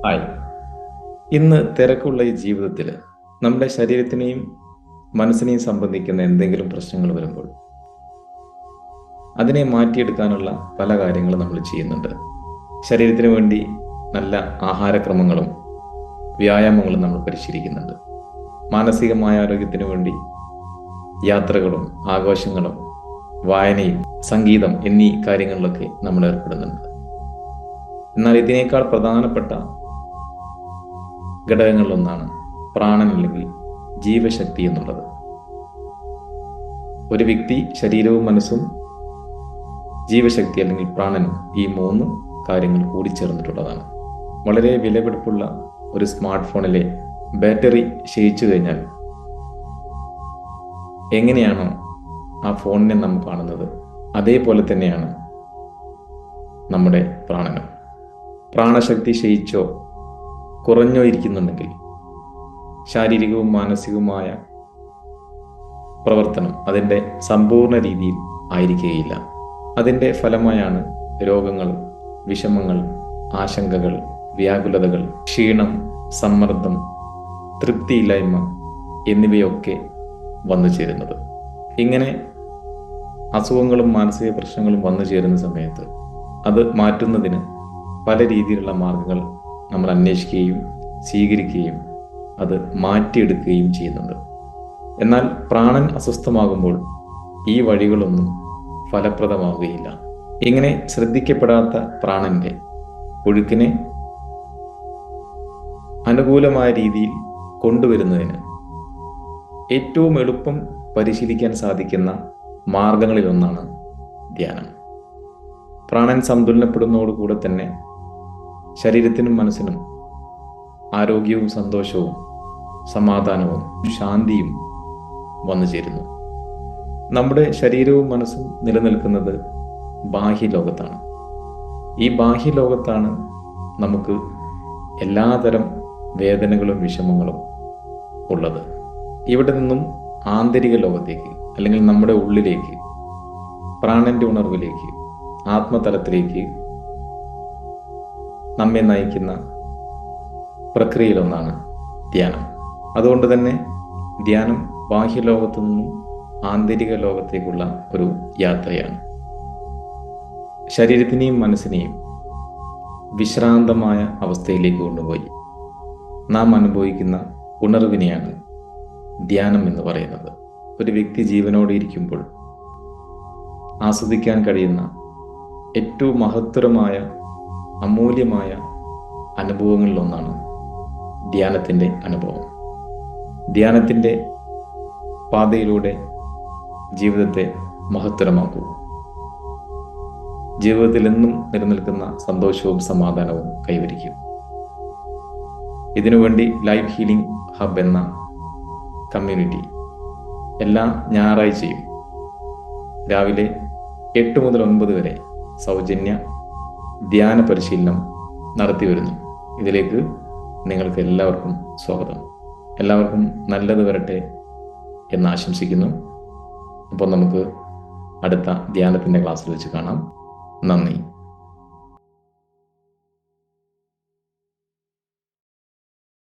Hi. ഇന്ന് തിരക്കുള്ള ഈ ജീവിതത്തിൽ നമ്മുടെ ശരീരത്തിനെയും മനസ്സിനെയും സംബന്ധിക്കുന്ന എന്തെങ്കിലും പ്രശ്നങ്ങൾ വരുമ്പോൾ അതിനെ മാറ്റിയെടുക്കാനുള്ള പല കാര്യങ്ങളും നമ്മൾ ചെയ്യുന്നുണ്ട്. ശരീരത്തിന് വേണ്ടി നല്ല ആഹാരക്രമങ്ങളും വ്യായാമങ്ങളും നമ്മൾ പരിശീലിക്കുന്നുണ്ട്. മാനസികമായ ആരോഗ്യത്തിന് വേണ്ടി യാത്രകളും ആഘോഷങ്ങളും വായനയും സംഗീതം എന്നീ കാര്യങ്ങളിലൊക്കെ നമ്മൾ ഏർപ്പെടുന്നുണ്ട്. എന്നാൽ ഇതിനേക്കാൾ പ്രധാനപ്പെട്ട ഘടകങ്ങളിലൊന്നാണ് പ്രാണൻ അല്ലെങ്കിൽ ജീവശക്തി എന്നുള്ളത്. ഒരു വ്യക്തി ശരീരവും മനസ്സും ജീവശക്തി അല്ലെങ്കിൽ പ്രാണനും ഈ മൂന്ന് കാര്യങ്ങൾ കൂടിച്ചേർന്നിട്ടുള്ളതാണ്. വളരെ വിലപിടിപ്പുള്ള ഒരു സ്മാർട്ട് ഫോണിലെ ബാറ്ററി ക്ഷയിച്ചു കഴിഞ്ഞാൽ എങ്ങനെയാണോ ആ ഫോണിനെ നാം കാണുന്നത്, അതേപോലെ തന്നെയാണ് നമ്മുടെ പ്രാണനും. പ്രാണശക്തി ക്ഷയിച്ചോ കുറഞ്ഞോ ഇരിക്കുന്നുണ്ടെങ്കിൽ ശാരീരികവും മാനസികവുമായ പ്രവർത്തനം അതിൻ്റെ സമ്പൂർണ്ണ രീതിയിൽ ആയിരിക്കുകയില്ല. അതിൻ്റെ ഫലമായാണ് രോഗങ്ങൾ, വിഷമങ്ങൾ, ആശങ്കകൾ, വ്യാകുലതകൾ, ക്ഷീണം, സമ്മർദ്ദം, തൃപ്തിയില്ലായ്മ എന്നിവയൊക്കെ വന്നു ചേരുന്നത്. ഇങ്ങനെ അസുഖങ്ങളും മാനസിക പ്രശ്നങ്ങളും വന്നു ചേരുന്ന സമയത്ത് അത് മാറ്റുന്നതിന് പല രീതിയിലുള്ള മാർഗങ്ങൾ നമ്മൾ അന്വേഷിക്കുകയും സ്വീകരിക്കുകയും അത് മാറ്റിയെടുക്കുകയും ചെയ്യുന്നുണ്ട്. എന്നാൽ പ്രാണൻ അസ്വസ്ഥമാകുമ്പോൾ ഈ വഴികളൊന്നും ഫലപ്രദമാവുകയില്ല. ഇങ്ങനെ ശ്രദ്ധിക്കപ്പെടാത്ത പ്രാണന്റെ ഒഴുക്കിനെ അനുകൂലമായ രീതിയിൽ കൊണ്ടുവരുന്നതിന് ഏറ്റവും എളുപ്പം പരിശീലിക്കാൻ സാധിക്കുന്ന മാർഗങ്ങളിലൊന്നാണ് ധ്യാനം. പ്രാണൻ സന്തുലനപ്പെടുന്നതോടുകൂടെ തന്നെ ശരീരത്തിനും മനസ്സിനും ആരോഗ്യവും സന്തോഷവും സമാധാനവും ശാന്തിയും വന്നു ചേരുന്നു. നമ്മുടെ ശരീരവും മനസ്സും നിലനിൽക്കുന്നത് ബാഹ്യലോകത്താണ്. ഈ ബാഹ്യലോകത്താണ് നമുക്ക് എല്ലാതരം വേദനകളും വിഷമങ്ങളും ഉള്ളത്. ഇവിടെ നിന്നും ആന്തരിക ലോകത്തേക്ക് അല്ലെങ്കിൽ നമ്മുടെ ഉള്ളിലേക്ക്, പ്രാണന്റെ ഉണർവിലേക്ക്, ആത്മതലത്തിലേക്ക് നമ്മെ നയിക്കുന്ന പ്രക്രിയയിലൊന്നാണ് ധ്യാനം. അതുകൊണ്ട് തന്നെ ധ്യാനം ബാഹ്യലോകത്തു നിന്നും ആന്തരിക ലോകത്തേക്കുള്ള ഒരു യാത്രയാണ്. ശരീരത്തിനെയും മനസ്സിനെയും വിശ്രാന്തമായ അവസ്ഥയിലേക്ക് കൊണ്ടുപോയി നാം അനുഭവിക്കുന്ന ഉണർവിനെയാണ് ധ്യാനം എന്ന് പറയുന്നത്. ഒരു വ്യക്തി ജീവനോടെ ഇരിക്കുമ്പോൾ ആസ്വദിക്കാൻ കഴിയുന്ന ഏറ്റവും മഹത്തരമായ അമൂല്യമായ അനുഭവങ്ങളിലൊന്നാണ് ധ്യാനത്തിൻ്റെ അനുഭവം. ധ്യാനത്തിൻ്റെ പാതയിലൂടെ ജീവിതത്തെ മഹത്തരമാക്കൂ. ജീവിതത്തിൽ എന്നും നിലനിൽക്കുന്ന സന്തോഷവും സമാധാനവും കൈവരിക്കും. ഇതിനുവേണ്ടി ലൈഫ് ഹീലിംഗ് ഹബ് എന്ന കമ്മ്യൂണിറ്റി എല്ലാ ഞായറാഴ്ചയും രാവിലെ 8 മുതൽ 9 വരെ സൗജന്യ ധ്യാന പരിശീലനം നടത്തി വരുന്നു. ഇതിലേക്ക് നിങ്ങൾക്ക് എല്ലാവർക്കും സ്വാഗതം. എല്ലാവർക്കും നല്ലത് വരട്ടെ എന്ന് ആശംസിക്കുന്നു. അപ്പോൾ നമുക്ക് അടുത്ത ധ്യാനത്തിൻ്റെ ക്ലാസ്സിൽ വെച്ച് കാണാം. നന്ദി.